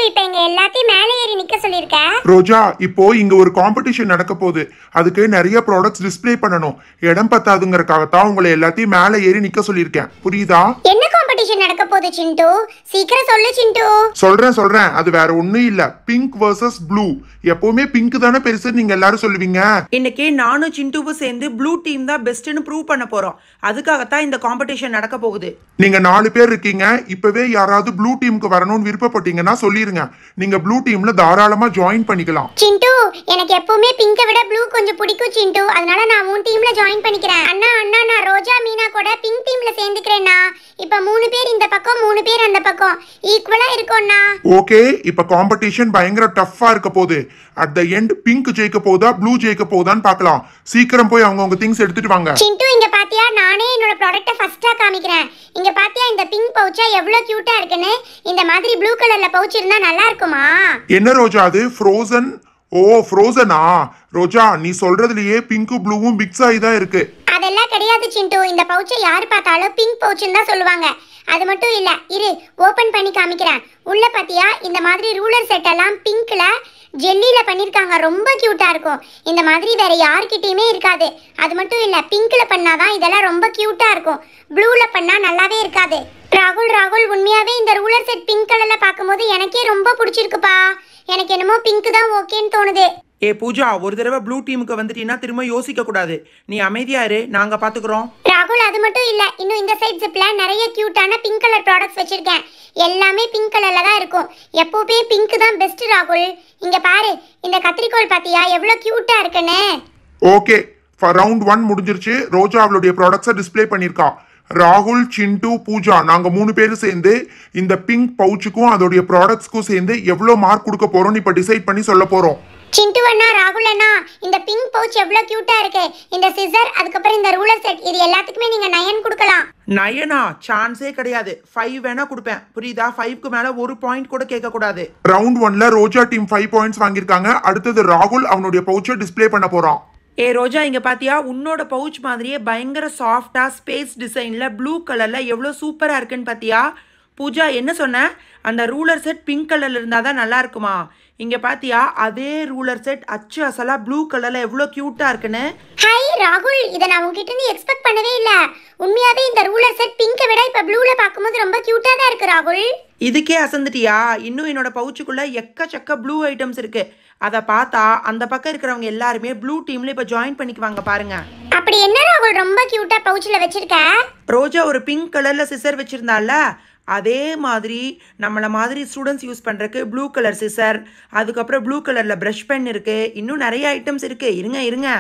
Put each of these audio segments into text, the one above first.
சிண்டு இப்போ எங்க எல்லாத்தையும் மேலே ஏறி நிக்க சொல்லிருக்க. ரோஜா, இப்போ இங்க ஒரு காம்படிஷன் நடக்க போகுது. அதுக்கு நிறைய ப்ராடக்ட்ஸ் டிஸ்ப்ளே பண்ணணும். இடம் பத்தாதுங்கறதுக்காக தான் உங்களை எல்லாத்தையும் மேலே ஏறி நிக்க சொல்லியிருக்கேன். புரியுதா? என்ன காம்படிஷன் நடக்க போகுது சிண்டு? சீக்கிரம் சொல்லு சிண்டு. சொல்றேன். அது வேற ஒண்ணும் இல்ல. Pink versus blue. எப்பவுமே பிங்க் தானே பெருசு நீங்க எல்லாரும் சொல்லுவீங்க. இன்னைக்கு நானும் சிண்டுவும் சேர்ந்து ப்ளூ டீம் தான் பெஸ்ட்னு ப்ரூவ் பண்ண போறோம். அதுக்காகத்தான் இந்த காம்படிஷன் நடக்க போகுது. நீங்க 4 பேர் இருக்கீங்க. இப்பவே யாராவது ப்ளூ டீமுக்கு வரணும்னு விருப்பப்பட்டீங்கன்னா சொல்லிருங்க. நீங்க ப்ளூ டீம்ல தாராளமா ஜாயின் பண்ணிக்கலாம். சிண்டு, எனக்கு எப்பவுமே பிங்கை விட ப்ளூ கொஞ்சம் பிடிக்கும் சிண்டு. அதனால நான் உன் டீம்ல ஜாயின் பண்ணிக்கிறேன். அண்ணா நான் ரோஜா மீனா கூட பிங்க் டீம்ல சேர்ந்துக்கிறேன்னா. இப்ப 3 பேர் இந்த பக்கம் 3 பேர் அந்த பக்கம் ஈக்குவலா இருக்கும்ண்ணா. ஓகே, இப்ப காம்படிஷன் பயங்கர டஃப்பா இருக்க போகுது. அட் தி எண்ட் பிங்க் ஜெயிக்க போதா ப்ளூ ஜெயிக்க போதான்னு பார்க்கலாம். சீக்கிரம் போய் அவங்க திங்ஸ் எடுத்துட்டு வாங்க. சிண்டு, இங்க பாத்தியா? நானே என்னோட ப்ராடக்ட்ட ஃபர்ஸ்டா காமிக்கிறேன். இங்க பாத்தியா இந்த பிங்க் பவுச்சா எவ்வளவு கியூட்டா இருக்குன்னு? இந்த மாதிரி ப்ளூ கலர்ல பவுச் இருந்தா நல்லா இருக்குமா? என்ன ரோஜா அது? ஃப்ரோசன்? ஓ, ஃப்ரோசனா? ரோஜா, நீ சொல்றதுலயே பிங்க்கும் ப்ளூவும் மிக்ஸ் ஆகி தான் இருக்கு. அதெல்லாம் கிடையாது சிண்டு. இந்த பவுச்சை யாரு பார்த்தாலும் பிங்க் பவுச்னு தான் சொல்லுவாங்க. அது மட்டும் இல்ல, இரு ஓபன் பண்ணி காமிக்கிறேன். உள்ள பாத்தியா இந்த மாதிரி ரூலர் செட் எல்லாம் பிங்க்ல ஜெல்லில பண்ணிருக்காங்க. ரொம்ப கியூட்டா இருக்கும். இந்த மாதிரி வேற யார்கிட்டயுமே இருக்காது. அது மட்டும் இல்ல, பிங்க்ல பண்ணாதான் இதெல்லாம் ரொம்ப கியூட்டா இருக்கும். ப்ளூல பண்ணா நல்லாவே இருக்காது. ராகுல் உண்மையாவே இந்த ரூலர் செட் பிங்க் கலர்ல பாக்கும்போது எனக்கே ரொம்ப பிடிச்சிருக்குப்பா. எனக்கு என்னமோ பிங்க் தான் ஓகேன்னு தோணுது. ஏ பூஜா, ஒரு தடவை ப்ளூ டீமுக்கு வந்துட்டீங்கன்னா திரும்ப யோசிக்க கூடாது. நீ அமைதியா இரு, நாங்க பாத்துக்கிறோம். ராகுல், அது மட்டும் இல்ல, இன்னும் இந்த சைட் ஜிப்ல நிறைய கியூட்டான பிங்க் கலர் ப்ராடக்ட்ஸ் வச்சிருக்கேன். எல்லாமே பிங்க் கலர்ல தான் இருக்கும். எப்பவுமே பிங்க் தான் பெஸ்ட் ராகுல். இங்க பாரு, இந்த கத்திரிக்கோல் பாத்தியா எவ்வளவு கியூட்டா இருக்குன்னு? ஓகே, ரவுண்ட் 1 முடிஞ்சிருச்சு. ரோஜா அவளுடைய ப்ராடக்ட்ஸை டிஸ்ப்ளே பண்ணிருக்கா. ராகுல், சிண்டு, பூஜா நாங்க 3 பேரும் சேர்ந்து இந்த பிங்க் பவுச்சுக்கும் அதோடைய ப்ராடக்ட்ஸ்க்கும் சேர்ந்து எவ்வளவு மார்க் கொடுக்க போறோம் இப்ப டிசைட் பண்ணி சொல்ல போறோம். சிண்டு அண்ணா, ராகுல் அண்ணா, இந்த பிங்க் பவுச் எவ்வளவு கியூட்டா இருக்கு. இந்த சிசர், அதுக்கப்புறம் இந்த ரூலர் செட், இது எல்லாத்துக்குமே நீங்க 9 கொடுக்கலாம். 9ஆ? சான்ஸே கிடையாது. 5 வேணா கொடுப்பேன். புரியுதா? 5க்கு மேல ஒரு பாயிண்ட் கூட கேட்க கூடாது. ரவுண்ட் 1ல ரோஜா டீம் 5 பாயிண்ட்ஸ் வாங்கியிருக்காங்க. அடுத்தது ராகுல் அவனுடைய பவுச்சை டிஸ்ப்ளே பண்ண போறான். ஏ ரோஜா, இங்க பாத்தியா உன்னோட பவுச் மாதிரியே பயங்கர சாஃப்டா ஸ்பேஸ் டிசைன்ல ப்ளூ கலர்ல எவ்வளவு சூப்பரா இருக்குன்னு பாத்தியா? பூஜா, என்ன சொன்ன? அந்த ரூலர் செட் பிங்க் கலர்ல இருந்தாதான் நல்லா இருக்குமா? இங்க பாத்தியா அதே ரூலர் செட் அச்சு அசலா ப்ளூ கலர்ல எவ்வளவு கியூட்டா இருக்குன்னு. ஹாய் ராகுல், இத நான் உன்கிட்ட இருந்து எக்ஸ்பெக்ட் பண்ணவே இல்ல. உண்மையாவே இந்த ரூலர் செட் பிங்கை விட இப்ப ப்ளூல பாக்கும்போது ரொம்ப கியூட்டா தான் இருக்கு ராகுல். இதுக்கே அசந்துட்டியா? இன்னும் என்னோட பவுச்சுக்குள்ள எக்கச்சக்க ப்ளூ ஐட்டம்ஸ் இருக்கு. அதை பார்த்தா அந்த பக்கம் இருக்கிறவங்க எல்லாருமே ப்ளூ டீம்ல இப்ப ஜாயின் பண்ணிக்குவாங்க பாருங்க. அப்படி என்ன ராகுல் ரொம்ப கியூட்டா பவுச்ல வச்சிருக்க? ரோஜா ஒரு பிங்க் கலர்ல சிசர் வச்சிருந்தால, அதே மாதிரி நம்மள மாதிரி ஸ்டூடெண்ட்ஸ் யூஸ் பண்றதுக்கு ப்ளூ கலர் சிசர், அதுக்கப்புறம் ப்ளூ கலர்ல பிரஷ் பென் இருக்கு. இன்னும் நிறைய ஐட்டம்ஸ் இருக்கு. இருங்க.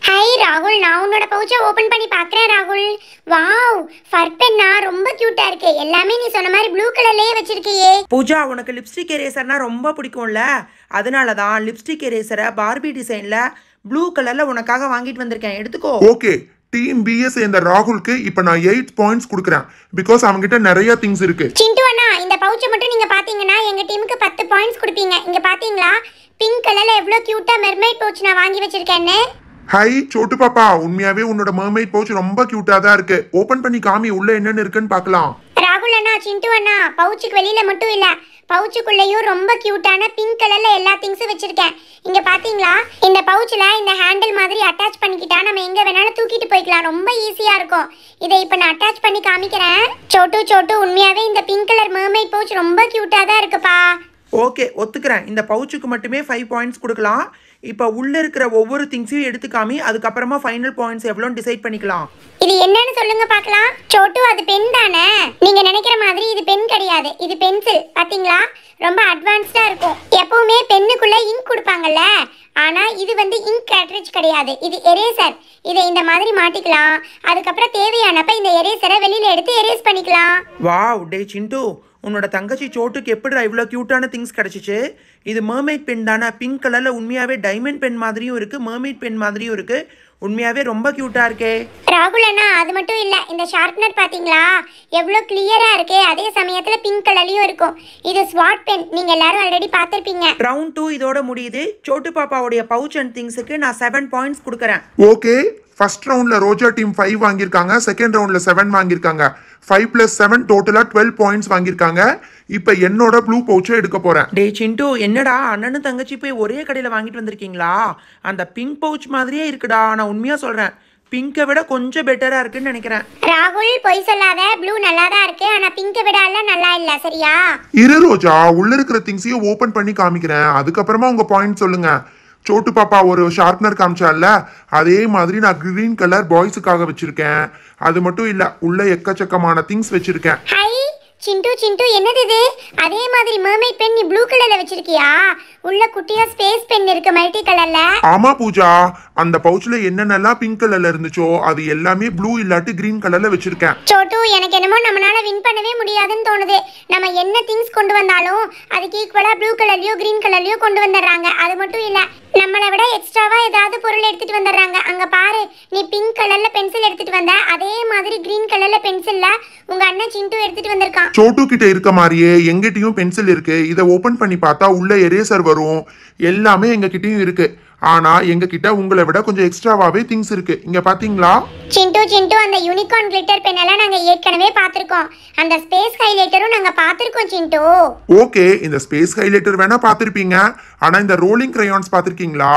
ஹாய் ராகுல், நான் உன்னோட பவுச்சை ஓபன் பண்ணி பார்க்கறேன் ராகுல். வாவ், ஃபர் பென்னா ரொம்ப கியூட்டா இருக்கு. எல்லாமே நீ சொன்ன மாதிரி ப்ளூ கலர்லயே வச்சிருக்கியே. பூஜா, உனக்கு லிப்ஸ்டிக் எரேசர்னா ரொம்ப பிடிக்கும்ல, அதனால தான் லிப்ஸ்டிக் எரேசரை பார்பி டிசைன்ல ப்ளூ கலர்ல உனக்காக வாங்கிட்டு வந்திருக்கேன். எடுத்துக்கோ. ஓகே, டீம் பிஎஸ் இந்த ராகுலுக்கு இப்ப நான் 8 பாயிண்ட்ஸ் கொடுக்குறேன். பிகாஸ் அவங்கிட்ட நிறைய திங்ஸ் இருக்கு. சிண்டு அண்ணா, இந்த பவுச்சை மட்டும் நீங்க பாத்தீங்கன்னா எங்க டீமுக்கு 10 பாயிண்ட்ஸ் கொடுப்பீங்க. இங்க பாத்தீங்களா பிங்க் கலர்ல எவ்வளவு கியூட்டா மெர்மைட் பவுச் நான் வாங்கி வச்சிருக்கேன்னு. ஹை சோட்டு பாப்பா, உண்மையாவே உன்னோட மர்மைட் பவுச் ரொம்ப கியூட்டா தான் இருக்கு. ஓபன் பண்ணி காமி, உள்ள என்னன்னு இருக்குன்னு பார்க்கலாம். ராகுல் அண்ணா, சிண்டு அண்ணா, பவுச்சுக்கு வெளியில மட்டும் இல்ல, பவுச்சுக்குள்ளேயும் ரொம்ப கியூட்டான பிங்க் கலர்ல எல்லா திங்ஸும் வச்சிருக்கேன். இங்க பாத்தீங்களா இந்த பவுச்ல இந்த ஹேண்டில் மாதிரி அட்டாச் பண்ணிக்கிட்டா நம்ம எங்க வேணாலும் தூக்கிட்டு போய்க்கலாம். ரொம்ப ஈஸியா இருக்கும். இதை இப்ப நான் அட்டாச் பண்ணி காமிக்கிறேன். சோட்டு உண்மையாவே இந்த பிங்க் கலர் மர்மைட் பவுச் ரொம்ப கியூட்டா தான் இருக்குப்பா. ஓகே, ஒத்துக்கிறேன். இந்த பவுச்சுக்கு மட்டுமே 5 பாயிண்ட்ஸ் கொடுக்கலாம். இப்போ உள்ள இருக்கிற ஒவ்வொரு திங்ஸையும் எடுத்து காமி, அதுக்கப்புறமா ஃபைனல் பாயிண்ட்ஸ் எவ்வளோன்னு டிசைட் பண்ணிக்கலாம். இது என்னன்னு சொல்லுங்க பார்க்கலாம். சோட்டு, அது பென் தானே? நீங்க நினைக்கிற மாதிரி இது பென் கிடையாது, இது பென்சில். பாத்தீங்களா ரொம்ப அட்வான்ஸ்டா இருக்கும். எப்பவுமே பென்னுக்குள்ள இங்க் கொடுப்பாங்கல்ல, ஆனா இது வந்து இங்க் கேட்ரிட்ஜ் கிடையாது, இது எரேசர். இதை இந்த மாதிரி மாட்டிக்கலாம். அதுக்கப்புறம் தேவையானப்ப இந்த எரேசரை வெளியில எடுத்து எரேஸ் பண்ணிக்கலாம். வாவ், டே சிண்டு, உன்னோட தங்கச்சி சோட்டுக்கு எப்படிடா இவ்வளோ க்யூட்டான திங்ஸ் கிடச்சிச்சு? இது மர்மைட் பென் தானே? பிங்க் கலரில் உண்மையாகவே டைமண்ட் பென் மாதிரியும் இருக்குது, மர்மைட் பென் மாதிரியும் இருக்குது. உண்மையாகவே ரொம்ப க்யூட்டாக இருக்கே. ராகுல் அண்ணா, அது மட்டும் இல்லை, இந்த ஷார்ப்னர் பார்த்தீங்களா எவ்வளோ கிளியராக இருக்கே. அதே சமயத்தில் பிங்க் கலர்லையும் இருக்கும். இது ஸ்வாட் பென், நீங்கள் எல்லாரும் ஆல்ரெடி பார்த்துருப்பீங்க. ரவுண்ட் 2 இதோட முடியுது. சோட்டு பாப்பாவுடைய பவுச் அண்ட் திங்ஸுக்கு நான் 7 பாயிண்ட்ஸ் கொடுக்குறேன். ஓகே, ஃபர்ஸ்ட் ரவுண்ட்ல ரோஜா டீம் 5 வாங்கியிருக்காங்க, செகண்ட் ரவுண்ட்ல 7 வாங்கியிருக்காங்க. 5 + 7 டோட்டலா 12 பாயிண்ட்ஸ் வாங்கியிருக்காங்க. இப்போ என்னோட ப்ளூ பவுச்சை எடுக்க போறேன். டே சிண்டு, என்னடா அண்ணனும் தங்கச்சி போய் ஒரே கடையில் வாங்கிட்டு வந்திருக்கீங்களா? அந்த பிங்க் பவுச் மாதிரியே இருக்குடா. நான் உண்மையாக சொல்கிறேன், பிங்கை விட கொஞ்சம் பெட்டராக இருக்குன்னு நினைக்கிறேன். ராகுல் பொய் சொல்லாத, ப்ளூ நல்லா தான் இருக்கு, ஆனா பிங்கை விட எல்லாம் நல்லா இல்ல, சரியா? இரு ரோஜா, உள்ள இருக்கிற திங்ஸையும் ஓபன் பண்ணி காமிக்கிறேன், அதுக்கப்புறமா உங்க பாயிண்ட் சொல்லுங்க. சோட்டு பாப்பா ஒரு ஷார்ப்னர் காமிச்சால, அதே மாதிரி நான் கிரீன் கலர் பாய்ஸுக்காக வச்சிருக்கேன். அது மட்டும் இல்ல, உள்ள எக்கச்சக்கமான திங்ஸ் வச்சிருக்கேன். ஹை சிண்டு சிண்டு, என்னது இது? அதே மாதிரி மர்மைட் பென் நீ ப்ளூ கலர்ல வச்சிருக்கியா? உள்ள குட்டியா ஸ்பேஸ் பென் இருக்கு மல்டி கலர்ல. ஆமா பூஜா, அந்த பவுச்ல என்னென்னலாம் பிங்க் கலர்ல இருந்துச்சோ அது எல்லாமே ப்ளூ இல்லாட்டி கிரீன் கலர்ல வச்சிருக்கேன். சோட்டு, எனக்கு என்னமோ நம்மளால வின் பண்ணவே முடியாதுன்னு தோணுது. நம்ம என்ன திங்ஸ் கொண்டு வந்தாலும் அதுக்கு ஈக்குவலா ப்ளூ கலர்லயோ கிரீன் கலர்லயோ கொண்டு வந்துடுறாங்க. அது மட்டும் இல்ல, நம்மளை விட எக்ஸ்ட்ராவா ஏதாவது பொருள் எடுத்துட்டு வந்துடுறாங்க. அங்க பாரு, நீ பிங்க் கலர்ல பென்சில் எடுத்துட்டு வந்த, அதே மாதிரி கிரீன் கலர்ல பென்சில்ல உங்க அண்ணன் சிண்டு எடுத்துட்டு வந்திருக்கான். சோட்டு கிட்ட இருக்க மாதிரியே எங்கிட்டயும் பென்சில் இருக்கு. இதை ஓபன் பண்ணி பார்த்தா உள்ள எரேசர் வரும். எல்லாமே எங்க கிட்டயும் இருக்கு. ஆனா எங்க கிட்ட உங்களை விட கொஞ்சம் எக்ஸ்ட்ராவாவே திங்ஸ் இருக்கு. இங்க பாத்தீங்களா சிண்டு சிண்டு, அந்த யூனிகார்ன் கிளிட்டர் பென் எல்லாம் நாங்க ஏற்கனவே பாத்திருக்கோம். அந்த ஸ்பேஸ் ஹைலைட்டரும் நாங்க பாத்திருக்கோம் சிண்டு. ஓகே, இந்த ஸ்பேஸ் ஹைலைட்டர் வேணா பாத்திருப்பீங்க. ஆனா இந்த ரோலிங் கிரையான்ஸ் பாத்திருக்கீங்களா?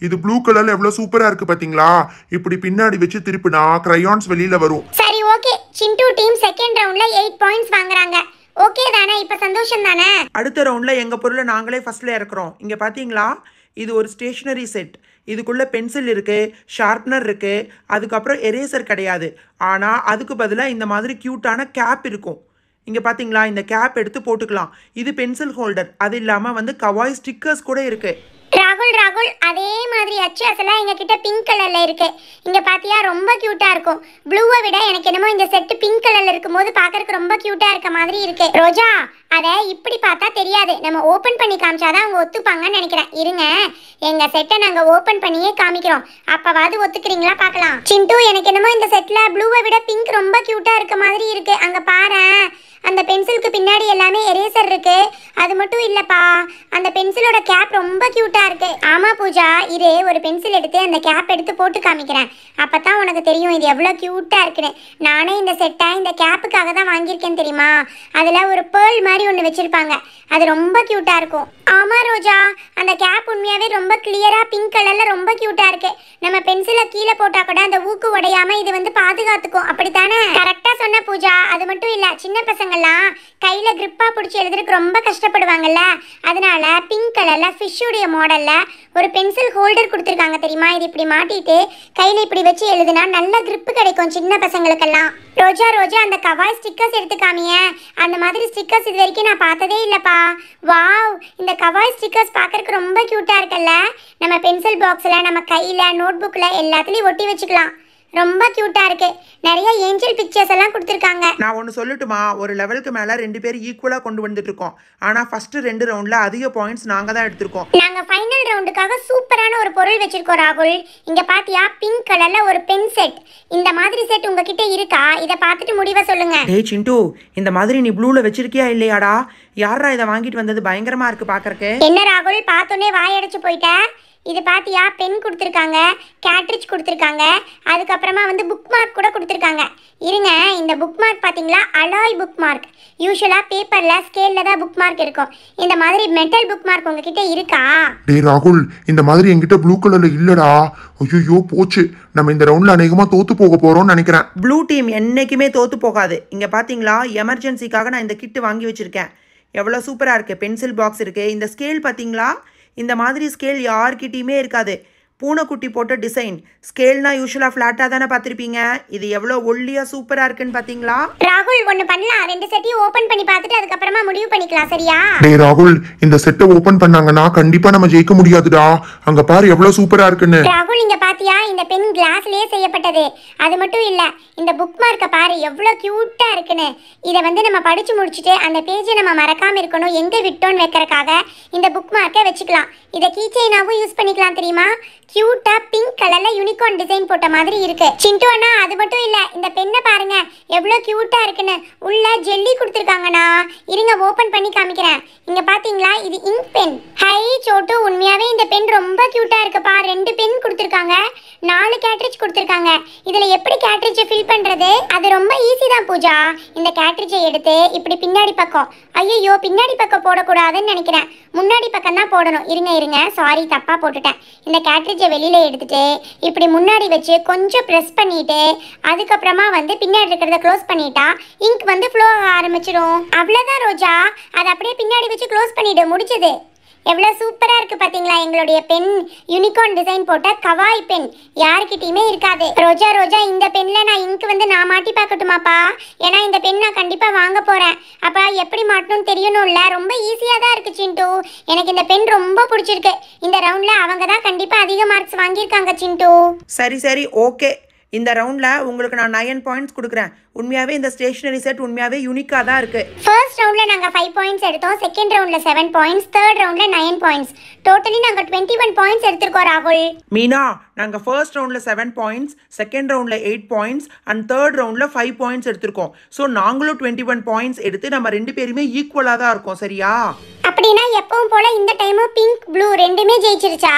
இது ப்ளூ கலர்ல எவ்வளவு சூப்பரா இருக்கு பாத்தீங்களா? இப்படி பின்னாடி வச்சு திருப்பினா கிரையான்ஸ் வெளியில வரும். சரி, ஓகே. சிண்டு டீம் செகண்ட் ரவுண்ட்ல 8 பாயிண்ட்ஸ் வாங்குறாங்க. ஓகே தானே? இப்ப சந்தோஷம் தானே? அடுத்த ரவுண்டில் எங்கள் பொருளை நாங்களே ஃபஸ்ட்டில் இறக்குறோம். இங்கே பார்த்தீங்களா, இது ஒரு ஸ்டேஷ்னரி செட். இதுக்குள்ளே பென்சில் இருக்குது, ஷார்ப்னர் இருக்குது, அதுக்கப்புறம் எரேசர் கிடையாது. ஆனால் அதுக்கு பதிலாக இந்த மாதிரி க்யூட்டான கேப் இருக்கும். இங்கே பார்த்தீங்களா, இந்த கேப் எடுத்து போட்டுக்கலாம். இது பென்சில் ஹோல்டர். அது இல்லாமல் வந்து கவாய் ஸ்டிக்கர்ஸ் கூட இருக்குது. ராகுல் ராகுல், அதே மாதிரி அச்சஸ் எல்லாம் எங்க கிட்ட பிங்க் கலர்ல இருக்கு. இங்க பாத்தியா, ரொம்ப கியூட்டா இருக்கும். ப்ளூவை விட எனக்கு என்னமோ இந்த செட் பிங்க் கலர்ல இருக்கும்போது பாக்கறதுக்கு ரொம்ப கியூட்டா இருக்க மாதிரி இருக்கு. ரோஜா, அதை இப்படி பார்த்தா தெரியாது, நம்ம ஓபன் பண்ணி காமிச்சாதான் அவங்க ஒத்துப்பாங்கன்னு நினைக்கிறேன். இருங்க, எங்க செட்டை நாங்க ஓபன் பண்ணியே காமிக்கிறோம், அப்பவாது ஒத்துக்கிறீங்களா பார்க்கலாம். சிண்டு, எனக்கு என்னமோ இந்த செட்ல ப்ளூவை விட பிங்க் ரொம்ப கியூட்டா இருக்க மாதிரி இருக்கு. அங்க பாரு, அந்த பென்சிலுக்கு பின்னாடி எல்லாமே எரேசர் இருக்கு. அது மட்டும் இல்லப்பா, அந்த பென்சிலோட கேப் ரொம்ப கியூட்டா இருக்கு. ஆமா பூஜா, இரு ஒரு பென்சில் எடுத்து அந்த கேப் எடுத்து போட்டு காமிக்கிறேன். அப்பதான் உனக்கு தெரியும் இது எவ்வளவு கியூட்டா இருக்குன்னு. நானே இந்த செட்டை இந்த கேப்புக்காக தான் வாங்கியிருக்கேன் தெரியுமா? அதுல ஒரு பேர்ல் மாதிரி ஒன்று வச்சிருப்பாங்க, அது ரொம்ப கியூட்டா இருக்கும். ஆமா ரோஜா, அந்த கேப் உண்மையாவே ரொம்ப கிளியரா பிங்க் கலர்ல ரொம்ப கியூட்டா இருக்கு. நம்ம பென்சிலை கீழே போட்டா கூட அந்த ஊக்கு உடையாம இது வந்து பாதுகாத்துக்கும். அப்படித்தானே? கரெக்டா சொன்ன பூஜா. அது மட்டும் இல்ல, சின்ன பசங்கள்லாம் கையில கிரிப்பா பிடிச்சி எழுதுறதுக்கு ரொம்ப கஷ்டப்படுவாங்கல்ல, அதனால பிங்க் கலர்ல ஃபிஷ்ஷுடைய மாடல்ல ஒரு பென்சில் ஹோல்டர் கொடுத்துருக்காங்க தெரியுமா? இது இப்படி மாட்டிட்டு கையில இப்படி வச்சு எழுதுனா நல்ல கிரிப்பு கிடைக்கும் சின்ன பசங்களுக்கெல்லாம். ரோஜா ரோஜா, அந்த கவாய் ஸ்டிக்கர்ஸ் எடுத்து காமிய. அந்த மாதிரி ஸ்டிக்கர்ஸ் இது வரைக்கும் நான் பார்த்ததே இல்லப்பா. வாவ், இந்த கவாய் ஸ்டிக்கர்ஸ் பார்க்கறதுக்கு ரொம்ப கியூட்டா இருக்குல்ல. நம்ம பென்சில் பாக்ஸ்ல, நம்ம கையில, நோட் புக்ல எல்லாத்துலயும் ஒட்டி வச்சுக்கலாம். ரொம்ப கியூட்டா இருக்கு. நிறைய ஏஞ்சல் பிக்சர்ஸ் எல்லாம் கொடுத்துருக்காங்க. நான் ஒன்று சொல்லட்டுமா, ஒரு லெவலுக்கு மேலே 2 பேர் ஈக்குவலாக கொண்டு வந்துட்டு இருக்கோம். ஆனால் ஃபஸ்ட்டு 2 ரவுண்டில் அதிக பாயிண்ட்ஸ் நாங்கள் தான் எடுத்திருக்கோம். நாங்கள் ஃபைனல் ரவுண்டுக்காக சூப்பரான ஒரு பொருள் வச்சிருக்கோம் ராகுல். இங்கே பாத்தியா, பிங்க் கலர்ல ஒரு பென் செட். இந்த மாதிரி செட் உங்ககிட்ட இருக்கா? இதை பார்த்துட்டு முடிவை சொல்லுங்க. டேய் சிண்டு, இந்த மாதிரி நீ ப்ளூவில் வச்சிருக்கியா இல்லையாடா? யாரா இதை வாங்கிட்டு வந்தது? பயங்கரமா இருக்கு பார்க்கறக்கு. என்ன ராகுல், பார்த்தோன்னே வாயடைச்சு போயிட்ட? இது பாத்தியா, பென் கொடுத்துருக்காங்க, கேட்ரிட்ஜ் கொடுத்துருக்காங்க, அதுக்கப்புறமா வந்து புக் மார்க் கூட கொடுத்துருக்காங்க. இருங்க, இந்த புக் மார்க் பார்த்தீங்களா, அலாய் புக் மார்க். யூஸ்வலாக பேப்பரில் ஸ்கேலில் தான் புக் மார்க் இருக்கும். இந்த மாதிரி மெட்டல் புக் மார்க் உங்ககிட்ட இருக்கா? டேய் ராகுல், இந்த மாதிரி என்கிட்ட ப்ளூ கலர்ல இல்லடா. ஐயோ போச்சு, நம்ம இந்த ரவுண்ட்ல அநேகமா தோத்து போக போறோம்னு நினைக்கிறேன். ப்ளூ டீம் என்னைக்குமே தோத்து போகாது. இங்கே பார்த்தீங்களா, எமர்ஜென்சிக்காக நான் இந்த கிட்டு வாங்கி வச்சுருக்கேன். எவ்வளோ சூப்பராக இருக்குது. பென்சில் பாக்ஸ் இருக்குது. இந்த ஸ்கேல் பார்த்தீங்களா, இந்த மாதிரி ஸ்கேல் யார்கிட்டையுமே இருக்காது. பூனைக்குட்டி போட்ட டிசைன். ஸ்கேல்னா யூஸ்வலாக ஃப்ளாட்டாக தானே பார்த்துருப்பீங்க. இது எவ்வளோ ஒல்லியாக சூப்பராக இருக்குன்னு பார்த்தீங்களா? ராகுல், ஒன்று பண்ணலாம், 2 செட்டையும் ஓப்பன் பண்ணி பார்த்துட்டு அதுக்கப்புறமா முடிவு பண்ணிக்கலாம், சரியா? டேய் ராகுல், இந்த செட்டை ஓபன் பண்ணாங்கன்னா கண்டிப்பா நம்ம ஜெயிக்க முடியாதுடா. அங்க பாரு எவ்வளவு சூப்பரா இருக்குன்னு. ராகுல், இங்க பாத்தியா, இந்த பென் கிளாஸ்லயே செய்யப்பட்டது. அது மட்டும் இல்ல, இந்த புக் மார்க்கை பாரு எவ்வளவு கியூட்டா இருக்குன்னு. இதை வந்து நம்ம படிச்சு முடிச்சுட்டு அந்த பேஜை நம்ம மறக்காம இருக்கணும், எங்க விட்டோன்னு வைக்கிறதுக்காக இந்த புக் மார்க்கை வச்சுக்கலாம். இதை கீ செயினாவும் யூஸ் பண்ணிக்கலாம் தெரியுமா? கியூட்டா பிங்க் கலர்ல யூனிகார்ன் டிசைன் போட்ட மாதிரி இருக்கு. சிண்டு அண்ணா, அது மட்டும் இல்ல, இந்த பென்னை பாருங்க எவ்வளவு கியூட்டா இருக்குன்னு. உள்ள ஜெல்லி கொடுத்துருக்காங்கண்ணா. இருங்க, ஓபன் பண்ணி காமிக்கிறேன். இங்க பாத்தீங்களா, இது இங்க் பென். ஹை சோட்டு, உண்மையாவே இந்த பென் ரொம்ப கியூட்டா இருக்குப்பா. 2 பென் கொடுத்துருக்காங்க. 4 கேட்ரிட்ஜ் கொடுத்துருக்காங்க. இதுல எப்படி கேட்ரிட்ஜை ஃபில் பண்றது? அது ரொம்ப ஈஸி தான் பூஜா. இந்த கேட்ரிட்ஜை எடுத்து இப்படி பின்னாடி பக்கம், ஐயோ பின்னாடி பக்கம் போடக்கூடாதுன்னு நினைக்கிறேன், முன்னாடி பக்கம் தான் போடணும். இருங்க சாரி, தப்பா போட்டுட்டேன். இந்த கேட்ரிட்ஜை வெளியில எடுத்துட்டு இப்படி முன்னாடி வச்சு கொஞ்சம் ப்ரெஸ் பண்ணிட்டு அதுக்கப்புறமா வந்து பின்னாடி இருக்கிறத க்ளோஸ் பண்ணிட்டா இங்க் வந்து ஃப்ளோ ஆக ஆரம்பிச்சிடும். அவ்வளோதான் ரோஜா, அதை அப்படியே பின்னாடி வச்சு க்ளோஸ் பண்ணிடு, முடிச்சது. எவ்வளோ சூப்பராக இருக்குது பார்த்தீங்களா எங்களுடைய பென். யூனிகார்ன் டிசைன் போட்ட கவாய் பென் யாருக்கிட்டையுமே இருக்காது. ரோஜா இந்த பென்னில் நான் இங்க் வந்து நான் மாட்டி பார்க்கட்டுமாப்பா? ஏன்னா இந்த பென் நான் கண்டிப்பாக வாங்க போகிறேன். அப்போ எப்படி மாட்டணும்னு தெரியணும்ல. ரொம்ப ஈஸியாக தான் இருக்குது சிண்டு. எனக்கு இந்த பென் ரொம்ப பிடிச்சிருக்கு. இந்த ரவுண்டில் அவங்க தான் கண்டிப்பாக அதிக மார்க்ஸ் வாங்கியிருக்காங்க சிண்டு. சரி ஓகே. இந்த ரவுண்டில் உங்களுக்கு நான் 9 பாயிண்ட்ஸ் கொடுக்குறேன். உண்மையாகவே இந்த ஸ்டேஷனரி செட் உண்மையாகவே யூனிக்காக தான் இருக்குது. ஃபர்ஸ்ட் ரவுண்டில் நாங்கள் 5 பாயிண்ட்ஸ் எடுத்தோம், செகண்ட் ரவுண்டில் 7 பாயிண்ட்ஸ், தேர்ட் ரவுண்டில் 9 பாயிண்ட்ஸ். டோட்டலி நாங்கள் 21 பாயிண்ட்ஸ் எடுத்திருக்கோம் ராகுல். மீனா, நாங்கள் ஃபர்ஸ்ட் ரவுண்டில் 7 பாயிண்ட்ஸ், செகண்ட் ரவுண்டில் 8 பாயிண்ட்ஸ் அண்ட் தேர்ட் ரவுண்டில் 5 பாயிண்ட்ஸ் எடுத்திருக்கோம். ஸோ நாங்களும் 21 பாயிண்ட்ஸ் எடுத்து நம்ம 2 பேருமே ஈக்குவலாக தான் இருக்கோம். சரியா? அப்படின்னா எப்பவும் போல இந்த டைமும் பிங்க் ப்ளூ ரெண்டுமே ஜெயிச்சிருச்சா?